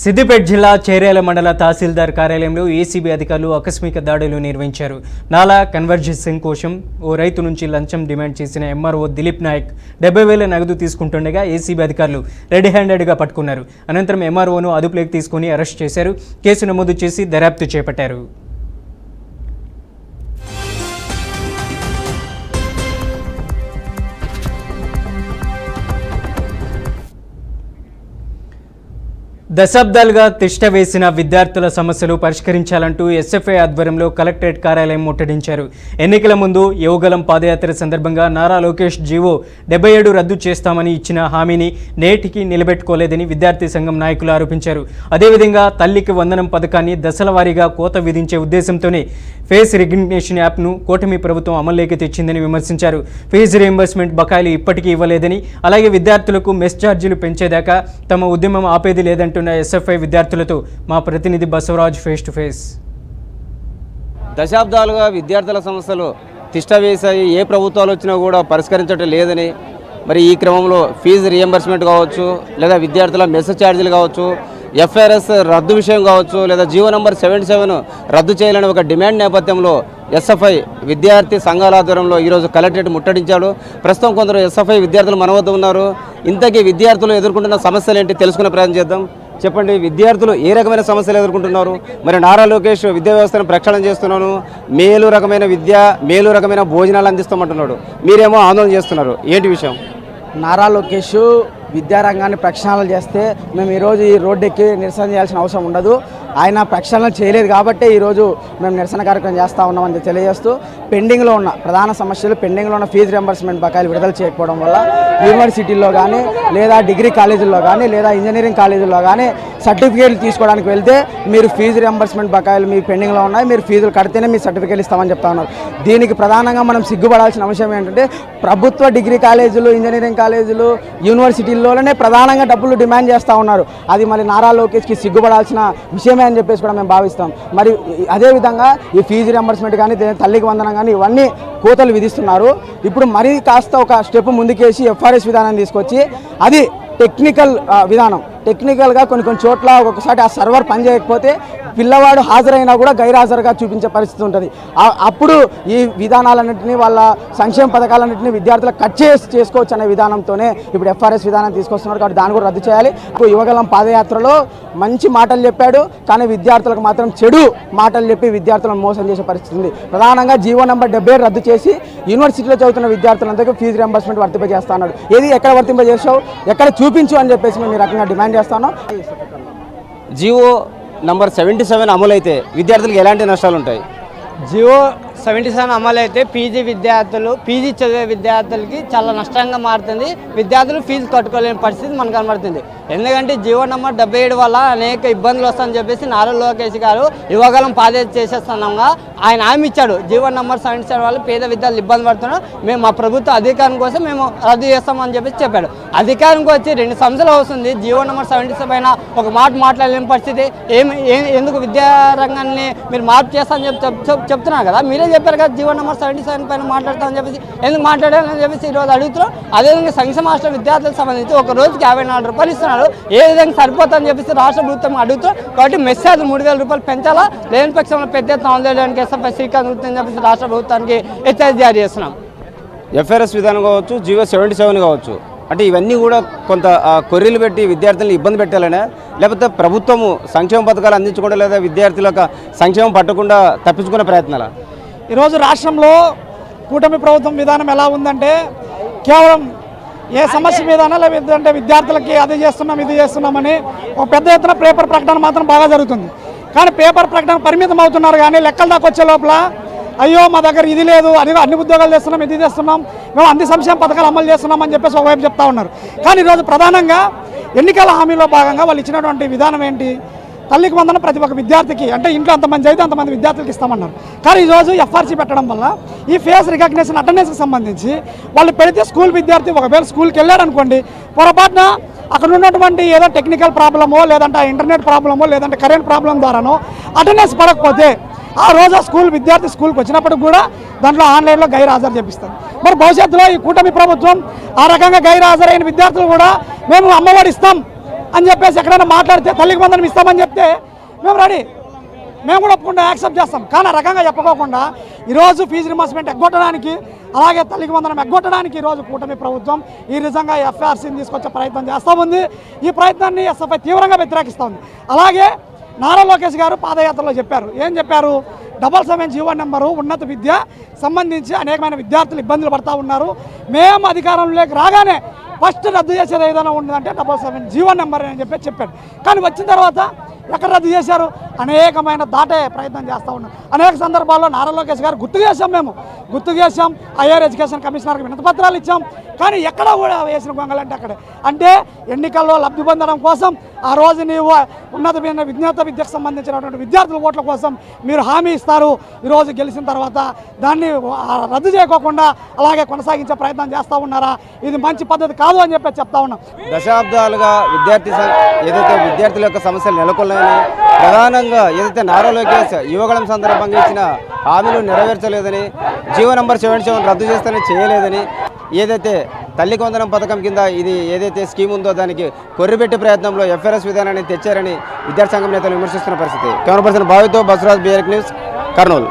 సిద్దిపేట జిల్లా చేర్యాల మండల తహసీల్దార్ కార్యాలయంలో ఏసీబీ అధికారులు ఆకస్మిక దాడులు నిర్వహించారు. నాలా కన్వర్జెన్సింగ్ కోసం ఓ రైతు నుంచి లంచం డిమాండ్ చేసిన ఎంఆర్ఓ దిలీప్ నాయక్ 70,000 నగదు తీసుకుంటుండగా ఏసీబీ అధికారులు రెడ్ హ్యాండెడ్గా పట్టుకున్నారు. అనంతరం ఎంఆర్ఓను అదుపులోకి తీసుకుని అరెస్ట్ చేశారు. కేసు నమోదు చేసి దర్యాప్తు చేపట్టారు. దశాబ్దాలుగా తిష్ట వేసిన విద్యార్థుల సమస్యలు పరిష్కరించాలంటూ ఎస్ఎఫ్ఐ ఆధ్వర్యంలో కలెక్టరేట్ కార్యాలయం ముట్టడించారు. ఎన్నికల ముందు యువగలం పాదయాత్ర సందర్భంగా నారా లోకేష్ జీవో 77 రద్దు చేస్తామని ఇచ్చిన హామీని నేటికి నిలబెట్టుకోలేదని విద్యార్థి సంఘం నాయకులు ఆరోపించారు. అదేవిధంగా తల్లికి వందనం పథకాన్ని దశల వారీగా కోత విధించే ఉద్దేశంతోనే ఫేస్ రికగ్నిషన్ యాప్ను కూటమి ప్రభుత్వం అమల్లోకి తెచ్చిందని విమర్శించారు. ఫీజు రీయింబర్స్మెంట్ బకాయిలు ఇప్పటికీ ఇవ్వలేదని, అలాగే విద్యార్థులకు మెస్ ఛార్జీలు పెంచేదాకా తమ ఉద్యమం ఆపేది లేదంటున్న ఎస్ఎఫ్ఐ విద్యార్థులతో మా ప్రతినిధి బసవరాజ్ ఫేస్ టు ఫేస్. దశాబ్దాలుగా విద్యార్థుల సమస్యలు తిష్ట వేశాయి. ఏ ప్రభుత్వాలు వచ్చినా కూడా పరిష్కరించడం లేదని, మరి ఈ క్రమంలో ఫీజు రీయింబర్స్మెంట్ కావచ్చు, లేదా విద్యార్థుల మెస్ ఛార్జీలు కావచ్చు, ఎఫ్ఆర్ఎస్ రద్దు విషయం కావచ్చు, లేదా జీవో నంబర్ 77 రద్దు చేయాలని ఒక డిమాండ్ నేపథ్యంలో ఎస్ఎఫ్ఐ విద్యార్థి సంఘాల ఆధ్వర్యంలో ఈరోజు కలెక్టరేట్ ముట్టడించాడు. ప్రస్తుతం కొందరు ఎస్ఎఫ్ఐ విద్యార్థులు మన వద్ద ఉన్నారు. ఇంతకీ విద్యార్థులు ఎదుర్కొంటున్న సమస్యలు ఏంటి తెలుసుకునే ప్రయత్నం చేద్దాం. చెప్పండి, విద్యార్థులు ఏ రకమైన సమస్యలు ఎదుర్కొంటున్నారు? మరి నారా లోకేష్ విద్యా వ్యవస్థను ప్రక్షాళన చేస్తున్నాను, మేలు రకమైన విద్య, మేలు రకమైన భోజనాలు అందిస్తామంటున్నాడు, మీరేమో ఆందోళన చేస్తున్నారు, ఏంటి విషయం? నారా లోకేష్ విద్యారంగాన్ని ప్రక్షాళన చేస్తే మేము ఈరోజు ఈ రోడ్డెక్కి నిరసన చేయాల్సిన అవసరం ఉండదు. ఆయన ప్రక్షాళన చేయలేదు కాబట్టి ఈరోజు మేము నిరసన కార్యక్రమం చేస్తూ ఉన్నామని తెలియజేస్తూ, పెండింగ్లో ఉన్న ప్రధాన సమస్యలు, పెండింగ్లో ఉన్న ఫీజు రింబర్స్మెంట్ బకాయిలు విడుదల చేయకపోవడం వల్ల యూనివర్సిటీల్లో కానీ, లేదా డిగ్రీ కాలేజీల్లో కానీ, లేదా ఇంజనీరింగ్ కాలేజీల్లో కానీ సర్టిఫికేట్లు తీసుకోవడానికి వెళ్తే మీరు ఫీజు రింబర్స్మెంట్ బకాయిలు మీ పెండింగ్లో ఉన్నాయి, మీరు ఫీజులు కడితేనే మీ సర్టిఫికేట్లు ఇస్తామని చెప్తా ఉన్నారు. దీనికి ప్రధానంగా మనం సిగ్గుపడాల్సిన అంశం ఏంటంటే, ప్రభుత్వ డిగ్రీ కాలేజీలు, ఇంజనీరింగ్ కాలేజీలు, యూనివర్సిటీల్లోనే ప్రధానంగా డబ్బులు డిమాండ్ చేస్తూ ఉన్నారు. అది మరి నారా లోకేష్కి సిగ్గుపడాల్సిన విషయమే అని చెప్పేసి కూడా మేము భావిస్తాం. మరి అదేవిధంగా ఈ ఫీజు రింబర్స్మెంట్ కానీ, తల్లికి వందనం కానీ ఇవన్నీ కోతలు విధిస్తున్నారు. ఇప్పుడు మరీ కాస్త ఒక స్టెప్ ముందుకేసి ఎఫ్ఆర్ఎస్ విధానాన్ని తీసుకొచ్చి, అది టెక్నికల్ విధానం, టెక్నికల్గా కొన్ని చోట్ల ఒక్కొక్కసారి ఆ సర్వర్ పనిచేయకపోతే పిల్లవాడు హాజరైనా కూడా గైర్హాజరుగా చూపించే పరిస్థితి ఉంటుంది. అప్పుడు ఈ విధానాలన్నింటినీ, వాళ్ళ సంక్షేమ పథకాలన్నింటినీ విద్యార్థులకు కట్ చేసుకోవచ్చు అనే విధానంతోనే ఇప్పుడు ఎఫ్ఆర్ఎస్ విధానం తీసుకొస్తున్నారు. కాబట్టి దాన్ని కూడా రద్దు చేయాలి. యువగలం పాదయాత్రలో మంచి మాటలు చెప్పాడు, కానీ విద్యార్థులకు మాత్రం చెడు మాటలు చెప్పి విద్యార్థులను మోసం చేసే పరిస్థితి ఉంది. ప్రధానంగా జీవో నంబర్ 77 రద్దు చేసి యూనివర్సిటీలో చదువుతున్న విద్యార్థులందరికీ ఫీజు రింబర్స్మెంట్ వర్తింపజేస్తా ఉన్నాడు. ఏది ఎక్కడ వర్తింపజేసావు, ఎక్కడ చూపించు అని చెప్పేసి మేము ఈ రకంగా డిమాండ్ చేస్తాను. జీవో నంబర్ 77 అమలు అయితే విద్యార్థులకు ఎలాంటి నష్టాలు ఉంటాయి? జియో 77 అమలు అయితే పీజీ చదివే విద్యార్థులకి చాలా నష్టంగా మారుతుంది. విద్యార్థులు ఫీజు కట్టుకోలేని పరిస్థితి మనకు కనబడుతుంది. ఎందుకంటే జీవో నంబర్ 77 వల్ల అనేక ఇబ్బందులు వస్తాయని చెప్పేసి నారా లోకేష్ గారు యువగలం పాదయాత్ర చేసేస్తున్నాగా ఆయన హామీ ఇచ్చాడు. జీవో నంబర్ 77 వల్ల పేద విద్యార్థులు ఇబ్బంది పడుతున్నారు, మేము మా ప్రభుత్వ అధికారం కోసం మేము రద్దు చేస్తామని చెప్పేసి చెప్పాడు. అధికారంకి వచ్చి 2 సంవత్సరాలు అవుతుంది. జీవో నంబర్ 77 పైన ఒక మాట మాట్లాడలేని పరిస్థితి. ఎందుకు విద్యారంగాన్ని మీరు మార్పు చేస్తామని చెప్తున్నారు కదా, మీరే చెప్పారు కదా జీవో నెంబర్ 77 పైన మాట్లాడతామని చెప్పేసి, ఎందుకు మాట్లాడాలని చెప్పేసి ఈరోజు అడుగుతున్నాం. అదేవిధంగా సంక్షేమ హాస్టల్ విద్యార్థులకు సంబంధించి ఒక రోజుకి 54 రూపాయలు ఇస్తున్నారు. ఏ విధంగా సరిపోతుందని చెప్పేసి రాష్ట్ర ప్రభుత్వం అడుగుతాం. కాబట్టి మెస్ ఛార్జ్ 3,000 రూపాయలు పెంచాలా, లేని పక్షంలో పెద్ద ఎత్తున ఆందోళనకి ఎస్ఎఫ్ఐ శ్రీకాంత్ చెప్పేసి రాష్ట్ర ప్రభుత్వానికి హెచ్చరిక జారీ చేస్తున్నాం. ఎఫ్ఆర్ఎస్ విధానం కావచ్చు, జీవో 77 కావచ్చు, అంటే ఇవన్నీ కూడా కొంత కొర్రీలు పెట్టి విద్యార్థులను ఇబ్బంది పెట్టాలనే, లేకపోతే ప్రభుత్వము సంక్షేమ పథకాలు అందించకుండా, లేదా విద్యార్థులకు సంక్షేమం పట్టకుండా తప్పించుకునే ప్రయత్నాలా? ఈరోజు రాష్ట్రంలో కూటమి ప్రభుత్వం విధానం ఎలా ఉందంటే, కేవలం ఏ సమస్య మీదైనా లేదంటే విద్యార్థులకి అది చేస్తున్నాం ఇది చేస్తున్నామని ఒక పెద్ద ఎత్తున పేపర్ ప్రకటన మాత్రం బాగా జరుగుతుంది. కానీ పేపర్ ప్రకటన పరిమితం అవుతున్నారు. కానీ లెక్కల దాకా వచ్చే లోపల అయ్యో మా దగ్గర ఇది లేదు, అది అన్ని ఉద్యోగాలు చేస్తున్నాం, ఇది చేస్తున్నాం, మేము అన్ని సంక్షేమ పథకాలు అమలు చేస్తున్నాం అని చెప్పేసి ఒకవైపు చెప్తా ఉన్నారు. కానీ ఈరోజు ప్రధానంగా ఎన్నికల హామీలో భాగంగా వాళ్ళు ఇచ్చినటువంటి విధానం ఏంటి, తల్లికి వందనం ప్రతి ఒక్క విద్యార్థికి, అంటే ఇంట్లో అంతమంది అయితే అంతమంది విద్యార్థులకు ఇస్తామన్నారు. కానీ ఈరోజు ఎఫ్ఆర్సీ పెట్టడం వల్ల ఈ ఫేస్ రికగ్నిషన్ అటెండెన్స్కి సంబంధించి వాళ్ళు పెడితే స్కూల్ విద్యార్థి ఒకవేళ స్కూల్కి వెళ్ళాడు అనుకోండి, పొరపాటున అక్కడ ఉన్నటువంటి ఏదో టెక్నికల్ ప్రాబ్లమో, లేదంటే ఇంటర్నెట్ ప్రాబ్లమో, లేదంటే కరెంట్ ప్రాబ్లం ద్వారానో అటెండెన్స్ పడకపోతే ఆ రోజు స్కూల్ విద్యార్థి స్కూల్కి వచ్చినప్పటికి కూడా దాంట్లో ఆన్లైన్లో గైర్హాజరు చేపిస్తారు. మరి భవిష్యత్తులో ఈ కూటమి ప్రభుత్వం ఆ రకంగా గైర్హాజరైన విద్యార్థులు కూడా మేము అమ్మఒడి ఇస్తాం, అని చెప్పేసి ఎక్కడైనా మాట్లాడితే తల్లికి వందనం ఇస్తామని చెప్తే మేము రెడీ, మేము కూడా ఒప్పుకుంటే యాక్సెప్ట్ చేస్తాం. కానీ ఆ రకంగా చెప్పుకోకుండా ఈరోజు ఫీజు రిమర్స్మెంట్ ఎగ్గొట్టడానికి, అలాగే తల్లికి వందనం ఎగ్గొట్టడానికి ఈరోజు కూటమి ప్రభుత్వం ఈ నిజంగా ఎఫ్ఆర్సీని తీసుకొచ్చే ప్రయత్నం చేస్తూ ఉంది. ఈ ప్రయత్నాన్ని ఎస్ఎఫ్ఐ తీవ్రంగా వ్యతిరేకిస్తూ ఉంది. అలాగే నారా లోకేష్ గారు పాదయాత్రలో చెప్పారు, ఏం చెప్పారు, 77 జీవో నెంబరు ఉన్నత విద్య సంబంధించి అనేకమైన విద్యార్థులు ఇబ్బందులు పడుతూ ఉన్నారు, మేము అధికారంలోకి రాగానే ఫస్ట్ రద్దు చేసేది ఏదైనా ఉందంటే 77 జీవో నెంబర్ అని చెప్పాడు. కానీ వచ్చిన తర్వాత ఎక్కడ రద్దు చేశారు, అనేకమైన దాటే ప్రయత్నం చేస్తూ ఉన్నారు. అనేక సందర్భాల్లో నారా లోకేష్ గారు గుర్తు చేశాం, హైయర్ ఎడ్యుకేషన్ కమిషనర్కి వినతిపత్రాలు ఇచ్చాం. కానీ ఎక్కడ కూడా వేసిన గొంగలంటే అక్కడే. అంటే ఎన్నికల్లో లబ్ధి పొందడం కోసం ఆ రోజు నీవు ఉన్నత విద్యకు సంబంధించినటువంటి విద్యార్థుల ఓట్ల కోసం మీరు హామీ ఇస్తారు, ఈరోజు గెలిచిన తర్వాత దాన్ని రద్దు చేయకోకుండా అలాగే కొనసాగించే ప్రయత్నం చేస్తూ ఉన్నారా? ఇది మంచి పద్ధతి కాదు అని చెప్పి చెప్తా ఉన్నాం. దశాబ్దాలుగా ఏదైతే విద్యార్థుల యొక్క సమస్యలు నెలకొన్నాయని, ప్రధానంగా ఏదైతే నారా లోకేష్ యువగళం సందర్భంగా ఇచ్చిన హామీలు నెరవేర్చలేదని, జీవో నంబర్ 77 రద్దు చేస్తానని చేయలేదని, ఏదైతే తల్లికి వందనం పథకం కింద ఇది ఏదైతే స్కీమ్ ఉందో దానికి కొర్రిపెట్టే ప్రయత్నంలో ఎఫ్ఆర్ఎస్ విధానాన్ని తెచ్చారని విద్యార్థి సంఘం నేతలు విమర్శిస్తున్న పరిస్థితి. కెమెరా పర్సన్ భావితో బసవరాజ్, BRK న్యూస్, కర్నూలు.